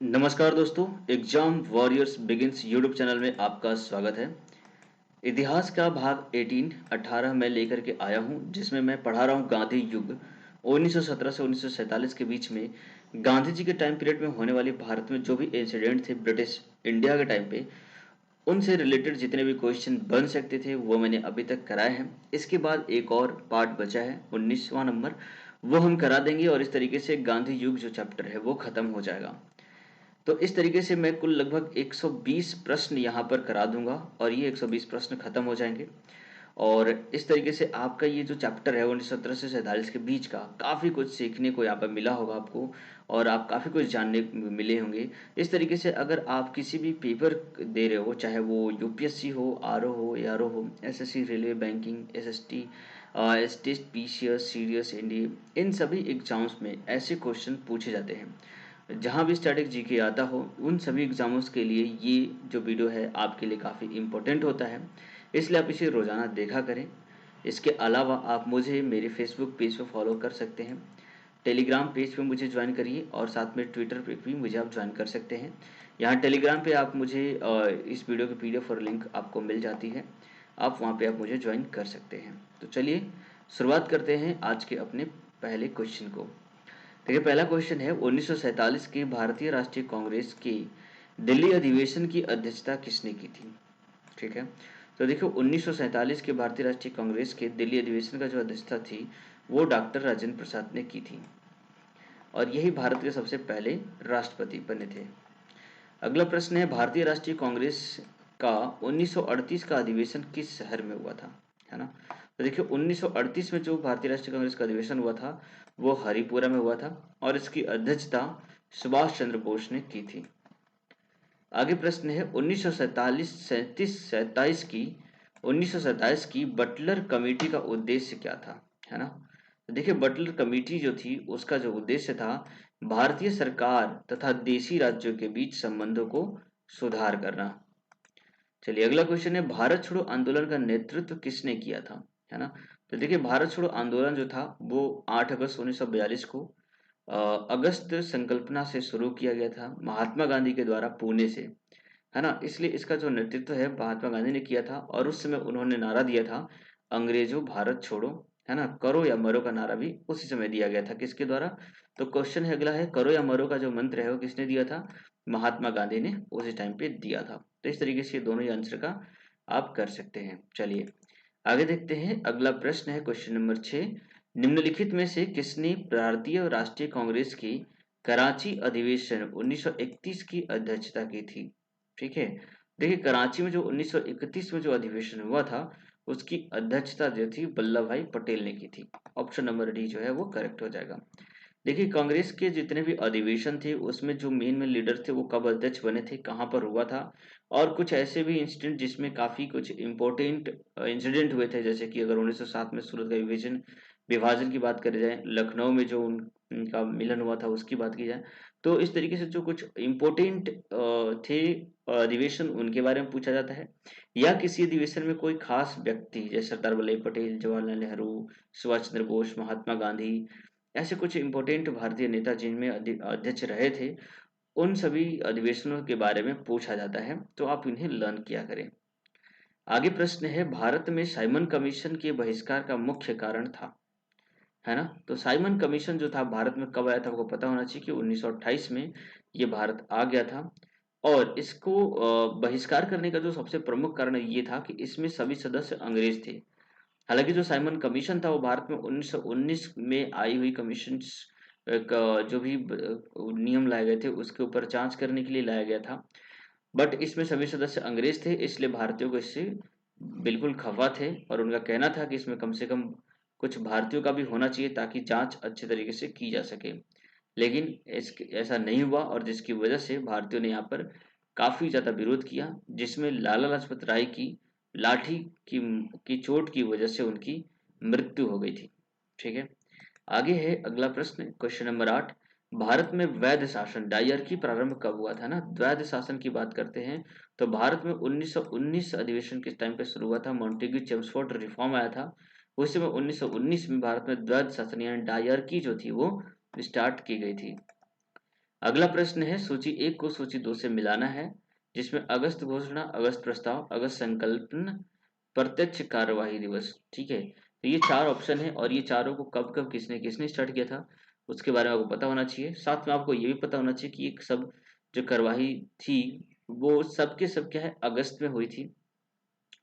नमस्कार दोस्तों, exam warriors begins YouTube channel में आपका स्वागत है। इतिहास का भाग 18 में लेकर के आया हूं, जिसमें मैं पढ़ा रहा हूं गांधी युग 1917 से 1947 के बीच में गांधी जी के टाइम पीरियड में होने वाली भारत में जो भी इंसिडेंट थे ब्रिटिश इंडिया के टाइम पे, उनसे रिलेटेड जितने भी क्वेश्चन बन सकते थे वो मैंने अभी तक कराए हैं। इसके बाद एक और पार्ट बचा है 19वां नंबर, वो हम करा देंगे और इस तरीके से गांधी युग जो चैप्टर है वो खत्म हो जाएगा। तो इस तरीके से मैं कुल लगभग 120 प्रश्न यहाँ पर करा दूंगा और ये 120 प्रश्न खत्म हो जाएंगे। और इस तरीके से आपका ये जो चैप्टर है 1917 से 47 के बीच का काफ़ी कुछ सीखने को यहाँ पर मिला होगा आपको, और आप काफ़ी कुछ जानने मिले होंगे। इस तरीके से अगर आप किसी भी पेपर दे रहे हो, चाहे वो यूपीएससी हो, आरओ हो, एआरओ हो, SSC, railway, banking, SST, test, PCS, CDS, NDA, इन सभी एग्जाम्स में ऐसे क्वेश्चन पूछे जाते हैं। जहाँ भी स्टैटिक जीके आता हो, उन सभी एग्जाम्स के लिए ये जो वीडियो है आपके लिए काफ़ी इम्पोर्टेंट होता है, इसलिए आप इसे रोज़ाना देखा करें। इसके अलावा आप मुझे मेरे फेसबुक पेज पे फॉलो कर सकते हैं, टेलीग्राम पेज पे मुझे ज्वाइन करिए और साथ में ट्विटर पे भी मुझे आप ज्वाइन कर सकते हैं। यहाँ टेलीग्राम पे आप मुझे इस वीडियो की पीडीएफ और लिंक आपको मिल जाती है, आप वहाँ पे आप मुझे ज्वाइन कर सकते हैं। तो चलिए शुरुआत करते हैं आज के अपने पहले क्वेश्चन को। देखिए, पहला क्वेश्चन है 1947 की भारतीय राष्ट्रीय कांग्रेस की दिल्ली अधिवेशन की अध्यक्षता किसने की थी। ठीक है, तो देखिए 1947 के भारतीय राष्ट्रीय कांग्रेस के दिल्ली अधिवेशन का जो अध्यक्षता थी वो डॉक्टर राजेंद्र प्रसाद ने की थी, और यही भारत के सबसे पहले राष्ट्रपति बने थे। अगला प्रश्न है भारतीय राष्ट्रीय कांग्रेस का 1938 का अधिवेशन किस शहर में हुआ था, है ना। तो देखिए 1938 में जो भारतीय राष्ट्रीय कांग्रेस का अधिवेशन हुआ था वो हरिपुरा में हुआ था, और इसकी अध्यक्षता सुभाष चंद्र बोस ने की थी। आगे प्रश्न है 1927 की बटलर कमेटी का उद्देश्य क्या था, है ना। तो देखिए बटलर कमेटी जो थी उसका जो उद्देश्य था भारतीय सरकार तथा देशी राज्यों के बीच संबंधों को सुधार करना। चलिए अगला क्वेश्चन है भारत छोड़ो आंदोलन का नेतृत्व किसने किया था, है ना। तो देखिए भारत छोड़ो आंदोलन जो था वो 8 अगस्त 1942 को अगस्त संकल्पना से शुरू किया गया था महात्मा गांधी के द्वारा पुणे से, है ना। इसलिए इसका जो नेतृत्व है महात्मा गांधी ने किया था, और उस समय उन्होंने नारा दिया था अंग्रेजों भारत छोड़ो, है ना। करो या मरो का नारा भी उसी समय दिया गया था, किसके द्वारा। तो क्वेश्चन है अगला है करो या मरो का जो मंत्र है वो किसने दिया था, महात्मा गांधी ने उसी टाइम पे दिया था। तो इस तरीके से दोनों ही आंसर का आप कर सकते हैं। चलिए आगे देखते हैं, अगला प्रश्न है क्वेश्चन नंबर 6, निम्नलिखित में से किसने भारतीय राष्ट्रीय कांग्रेस की कराची अधिवेशन 1931 की अध्यक्षता की थी। ठीक है, देखिए कराची में जो 1931 में जो अधिवेशन हुआ था उसकी अध्यक्षता जो थी वल्लभ भाई पटेल ने की थी। ऑप्शन नंबर डी जो है वो करेक्ट हो जाएगा। देखिए कांग्रेस के जितने भी अधिवेशन थे उसमें जो मेन लीडर थे वो कब अध्यक्ष बने थे, कहाँ पर हुआ था, और कुछ ऐसे भी इंसिडेंट जिसमें काफी कुछ इंपॉर्टेंट इंसिडेंट हुए थे, जैसे कि अगर 1907 में सूरत का विभाजन विभाजन की बात करी जाए, लखनऊ में जो उनका मिलन हुआ था उसकी बात की जाए, तो इस तरीके से जो कुछ इम्पोर्टेंट थे अधिवेशन उनके बारे में पूछा जाता है। या किसी अधिवेशन में कोई खास व्यक्ति जैसे सरदार वल्लभ पटेल, जवाहरलाल नेहरू, सुभाष चंद्र बोस, महात्मा गांधी, ऐसे कुछ इम्पोर्टेंट भारतीय नेता जिनमें अध्यक्ष रहे थे, उन सभी अधिवेशनों के बारे में पूछा जाता है, तो आप इन्हें लर्न किया करें। आगे प्रश्न है भारत में साइमन कमीशन के बहिष्कार का मुख्य कारण था, है ना। तो साइमन कमीशन जो था भारत में कब आया था आपको पता होना चाहिए कि 1928 में ये भारत आ गया था, और इसको बहिष्कार करने का जो सबसे प्रमुख कारण ये था कि इसमें सभी सदस्य अंग्रेज थे। हालांकि जो साइमन कमीशन था वो भारत में 1919 में आई हुई कमीशन का जो भी नियम लाए गए थे उसके ऊपर जांच करने के लिए लाया गया था, बट इसमें सभी सदस्य अंग्रेज थे, इसलिए भारतीयों को इससे बिल्कुल खफा थे, और उनका कहना था कि इसमें कम से कम कुछ भारतीयों का भी होना चाहिए ताकि जांच अच्छे तरीके से की जा सके। लेकिन ऐसा नहीं हुआ, और जिसकी वजह से भारतीयों ने यहाँ पर काफी ज्यादा विरोध किया, जिसमें लाला लाजपत राय की लाठी की चोट की वजह से उनकी मृत्यु हो गई थी। ठीक है, आगे है अगला प्रश्न क्वेश्चन नंबर 8, भारत में वैध शासन डायरकी प्रारंभ कब हुआ था ना। वैध शासन की बात करते हैं तो भारत में 1919 अधिवेशन के टाइम पे शुरू हुआ था, मॉन्टेग्यू चेम्सफोर्ड रिफॉर्म आया था, उस समय 1919 में भारत में वैध शासन यानी डायरकी जो थी वो स्टार्ट की गई थी। अगला प्रश्न है सूची 1 को सूची 2 से मिलाना है, जिसमें अगस्त घोषणा, अगस्त प्रस्ताव, अगस्त संकल्पन, प्रत्यक्ष कार्यवाही दिवस। ठीक है, तो ये 4 ऑप्शन है और ये चारों को कब कब किसने किसने स्टार्ट किया था उसके बारे में आपको पता होना चाहिए। साथ में आपको ये भी पता होना चाहिए कि ये सब जो कार्यवाही थी वो सब के सब क्या है, अगस्त में हुई थी,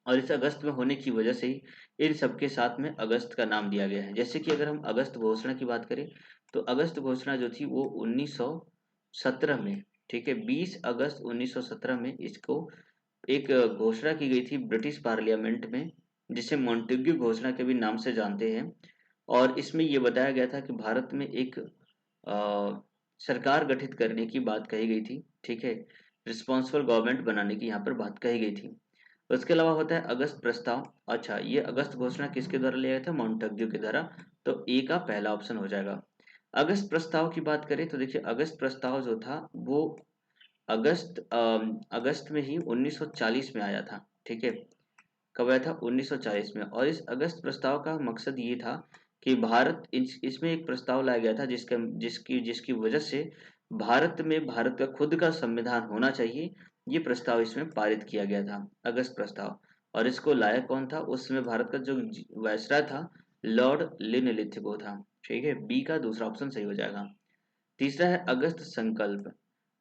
और इस अगस्त में होने की वजह से ही इन सबके साथ में अगस्त का नाम दिया गया है। जैसे कि अगर हम अगस्त घोषणा की बात करें, तो अगस्त घोषणा जो थी वो 1917 में, ठीक है, 20 अगस्त 1917 में इसको एक घोषणा की गई थी ब्रिटिश पार्लियामेंट में, जिसे मॉन्टेग्यू घोषणा के भी नाम से जानते हैं। और इसमें ये बताया गया था कि भारत में एक सरकार गठित करने की बात कही गई थी, ठीक है, रिस्पॉन्सिबल गवर्नमेंट बनाने की यहाँ पर बात कही गई थी। उसके अलावा होता है अगस्त प्रस्ताव। अच्छा, ये अगस्त घोषणा किसके द्वारा लिया गया था, मॉन्टेग्यू के द्वारा, तो ए का पहला ऑप्शन हो जाएगा। अगस्त प्रस्ताव की बात करें तो देखिए अगस्त प्रस्ताव जो था वो अगस्त में ही 1940 में आया था, ठीक है, कब आया था, 1940 में। और इस अगस्त प्रस्ताव का मकसद ये था कि भारत इसमें एक प्रस्ताव लाया गया था जिसका जिसकी जिसकी वजह से भारत में भारत का खुद का संविधान होना चाहिए, ये प्रस्ताव इसमें पारित किया गया था, अगस्त प्रस्ताव। और इसको लाया कौन था, उस समय भारत का जो वायसराय था लॉर्ड लिनलिथगो था। ठीक है, बी का दूसरा ऑप्शन सही हो जाएगा। तीसरा है अगस्त संकल्प।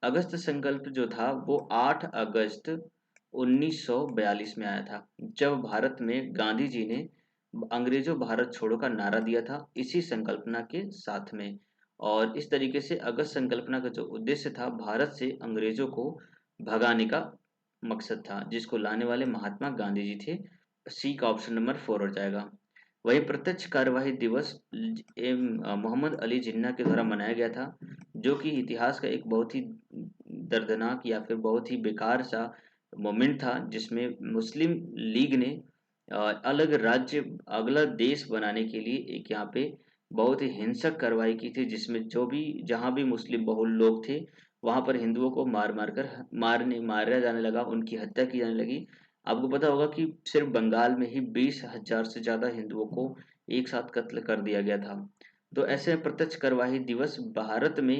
अगस्त संकल्प जो था वो 8 अगस्त 1942 में आया था, जब भारत में गांधी जी ने अंग्रेजों भारत छोड़ो का नारा दिया था इसी संकल्पना के साथ में। और इस तरीके से अगस्त संकल्पना का जो उद्देश्य था भारत से अंग्रेजों को भगाने का मकसद था, जिसको लाने वाले महात्मा गांधी जी थे। सी का ऑप्शन नंबर 4 हो जाएगा। वही प्रत्यक्ष कार्यवाही दिवस मोहम्मद अली जिन्ना के द्वारा मनाया गया था, जो कि इतिहास का एक बहुत ही दर्दनाक या फिर बहुत ही बेकार सा मोमेंट था, जिसमें मुस्लिम लीग ने अलग राज्य, अगला देश बनाने के लिए एक यहाँ पे बहुत ही हिंसक कार्रवाई की थी, जिसमें जो भी जहाँ भी मुस्लिम बहुल लोग थे वहां पर हिंदुओं को मारा जाने लगा, उनकी हत्या की जाने लगी। आपको पता होगा कि सिर्फ बंगाल में ही 20,000 से ज्यादा हिंदुओं को एक साथ कत्ल कर दिया गया था। तो ऐसे में प्रत्यक्ष कार्यवाही दिवस भारत में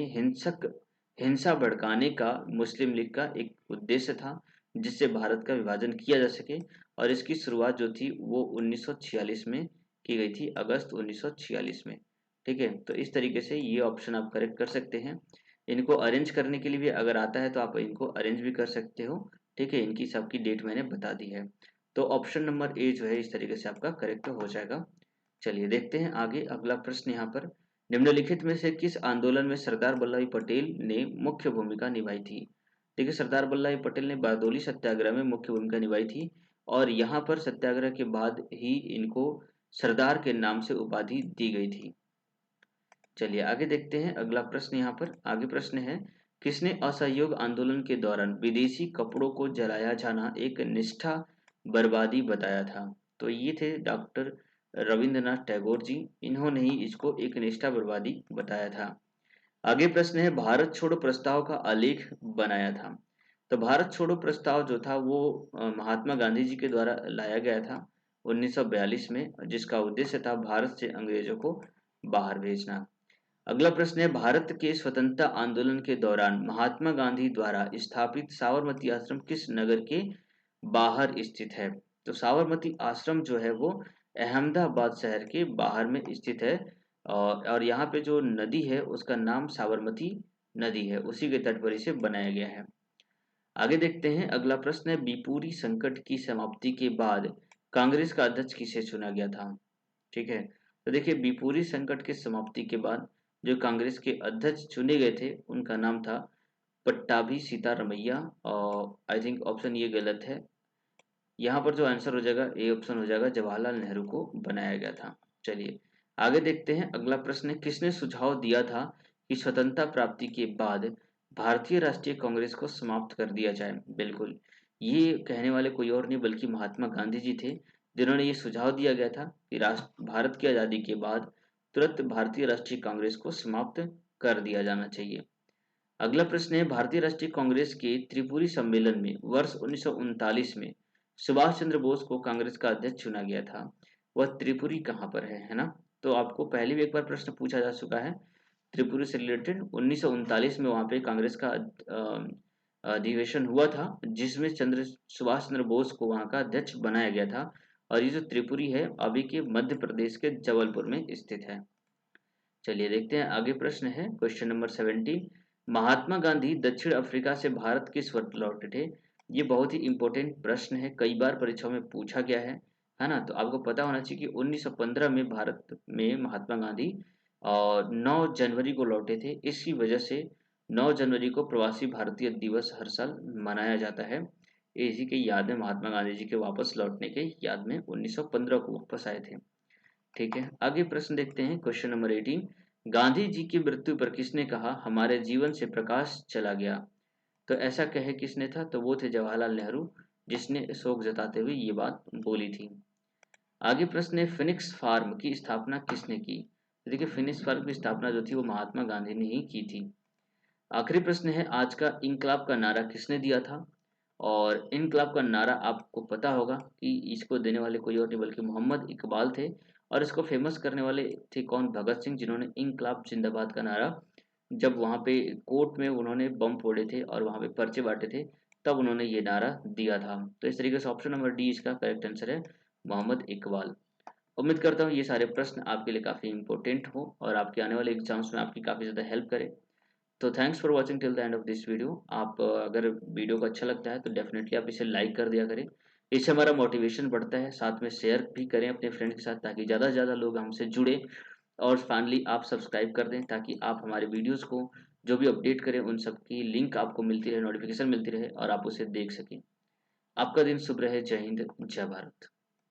हिंसा भड़काने का मुस्लिम लीग का एक उद्देश्य था, जिससे भारत का विभाजन किया जा सके। और इसकी शुरुआत जो थी वो 1946 में की गई थी, अगस्त 1946 में। ठीक है, तो इस तरीके से ये ऑप्शन आप करेक्ट कर सकते हैं। इनको अरेंज करने के लिए भी अगर आता है तो आप इनको अरेंज भी कर सकते हो। ठीक है, इनकी सबकी डेट मैंने बता दी है। तो ऑप्शन नंबर ए जो है इस तरीके से आपका करेक्ट हो जाएगा। चलिए देखते हैं आगे अगला प्रश्न यहाँ पर। निम्नलिखित में से किस आंदोलन में सरदार वल्लभ भाई पटेल ने मुख्य भूमिका निभाई थी। देखिए सरदार वल्लभ भाई पटेल ने बारदोली सत्याग्रह में मुख्य भूमिका निभाई थी, और यहाँ पर सत्याग्रह के बाद ही इनको सरदार के नाम से उपाधि दी गई थी। चलिए आगे देखते हैं अगला प्रश्न। यहाँ पर आगे प्रश्न है, किसने असहयोग आंदोलन के दौरान विदेशी कपड़ों को जलाया जाना एक निष्ठा बर्बादी बताया था। तो ये थे डॉक्टर रविंद्रनाथ टैगोर जी, इन्होंने ही इसको एक निष्ठा बर्बादी बताया था। आगे प्रश्न है, भारत छोड़ो प्रस्ताव का आलेख बनाया था। तो भारत छोड़ो प्रस्ताव जो था वो महात्मा गांधी जी के द्वारा लाया गया था 1942 में, जिसका उद्देश्य था भारत से अंग्रेजों को बाहर भेजना। अगला प्रश्न है, भारत के स्वतंत्रता आंदोलन के दौरान महात्मा गांधी द्वारा स्थापित साबरमती आश्रम किस नगर के बाहर स्थित है। तो साबरमती आश्रम जो है वो अहमदाबाद शहर के बाहर में स्थित है, और यहाँ पे जो नदी है उसका नाम साबरमती नदी है, उसी के तट पर इसे बनाया गया है। आगे देखते हैं अगला प्रश्न है, बीपूरी संकट की समाप्ति के बाद कांग्रेस का अध्यक्ष किसे चुना गया था। ठीक है, तो देखिए बीपूरी संकट की समाप्ति के बाद जो कांग्रेस के अध्यक्ष चुने गए थे उनका नाम था पट्टाभी सीतारमैया, और आई थिंक ऑप्शन ये गलत है, यहाँ पर जो आंसर हो जाएगा ए ऑप्शन हो जाएगा, जवाहरलाल नेहरू को बनाया गया था। चलिए आगे देखते हैं अगला प्रश्न है, किसने सुझाव दिया था कि स्वतंत्रता प्राप्ति के बाद भारतीय राष्ट्रीय कांग्रेस को समाप्त कर दिया जाए। बिल्कुल, ये कहने वाले कोई और नहीं बल्कि महात्मा गांधी जी थे, जिन्होंने ये सुझाव दिया गया था कि राष्ट्र भारत की आज़ादी के बाद तुरंत भारतीय राष्ट्रीय कांग्रेस को समाप्त कर दिया जाना चाहिए। अगला प्रश्न है, भारतीय राष्ट्रीय कांग्रेस के त्रिपुरी सम्मेलन में वर्ष 1939 में सुभाष चंद्र बोस को कांग्रेस का अध्यक्ष चुना गया था, वह त्रिपुरी कहाँ पर है ना। तो आपको पहले भी एक बार प्रश्न पूछा जा चुका है, त्रिपुरी से रिलेटेड 1939 में वहाँ पे कांग्रेस का अधिवेशन हुआ था, जिसमें सुभाष चंद्र बोस को वहाँ का अध्यक्ष बनाया गया था। और ये जो त्रिपुरी है अभी के मध्य प्रदेश के जबलपुर में स्थित है। चलिए देखते हैं आगे प्रश्न है क्वेश्चन नंबर 17। महात्मा गांधी दक्षिण अफ्रीका से भारत किस वर्ष लौटे थे? ये बहुत ही इंपॉर्टेंट प्रश्न है, कई बार परीक्षाओं में पूछा गया है ना। तो आपको पता होना चाहिए कि 1915 में भारत में महात्मा गांधी और 9 जनवरी को लौटे थे। इसी वजह से 9 जनवरी को प्रवासी भारतीय दिवस हर साल मनाया जाता है। इसी के याद में महात्मा गांधी जी के वापस लौटने के याद में 1915 को वापस आए थे। ठीक है, आगे प्रश्न देखते हैं क्वेश्चन नंबर 18। गांधी जी की मृत्यु पर किसने कहा हमारे जीवन से प्रकाश चला गया? तो ऐसा कहे किसने था? तो वो थे जवाहरलाल नेहरू, जिसने शोक जताते हुए ये बात बोली थी। आगे प्रश्न है फिनिक्स फार्म की स्थापना किसने की? तो देखिए फिनिक्स फार्म की स्थापना जो थी वो महात्मा गांधी ने ही की थी। आखिरी प्रश्न है आज का इनकलाब का नारा किसने दिया था? और इनकलाब का नारा आपको पता होगा कि इसको देने वाले कोई और नहीं बल्कि मोहम्मद इकबाल थे। और इसको फेमस करने वाले थे कौन? भगत सिंह, जिन्होंने इनकलाब जिंदाबाद का नारा जब वहाँ पे कोर्ट में उन्होंने बम फोड़े थे और वहाँ पे पर्चे बांटे थे, तब उन्होंने ये नारा दिया था। तो इस तरीके से ऑप्शन नंबर डी इसका करेक्ट आंसर है, मोहम्मद इकबाल। उम्मीद करता हूँ ये सारे प्रश्न आपके लिए काफ़ी इंपॉर्टेंट हो और आपके आने वाले एग्जाम्स में आपकी काफ़ी ज़्यादा हेल्प करे। तो thanks for watching till the end of this video. आप अगर वीडियो को अच्छा लगता है तो डेफिनेटली आप इसे लाइक कर दिया करें, इससे हमारा मोटिवेशन बढ़ता है। साथ में शेयर भी करें अपने फ्रेंड के साथ ताकि ज़्यादा से ज़्यादा लोग हमसे जुड़े। और फाइनली आप सब्सक्राइब कर दें ताकि आप हमारे वीडियोस को जो भी अपडेट करें उन सब की लिंक आपको मिलती रहे, नोटिफिकेशन मिलती रहे और आप उसे देख सकें। आपका दिन शुभ रहे। जय हिंद, जय भारत।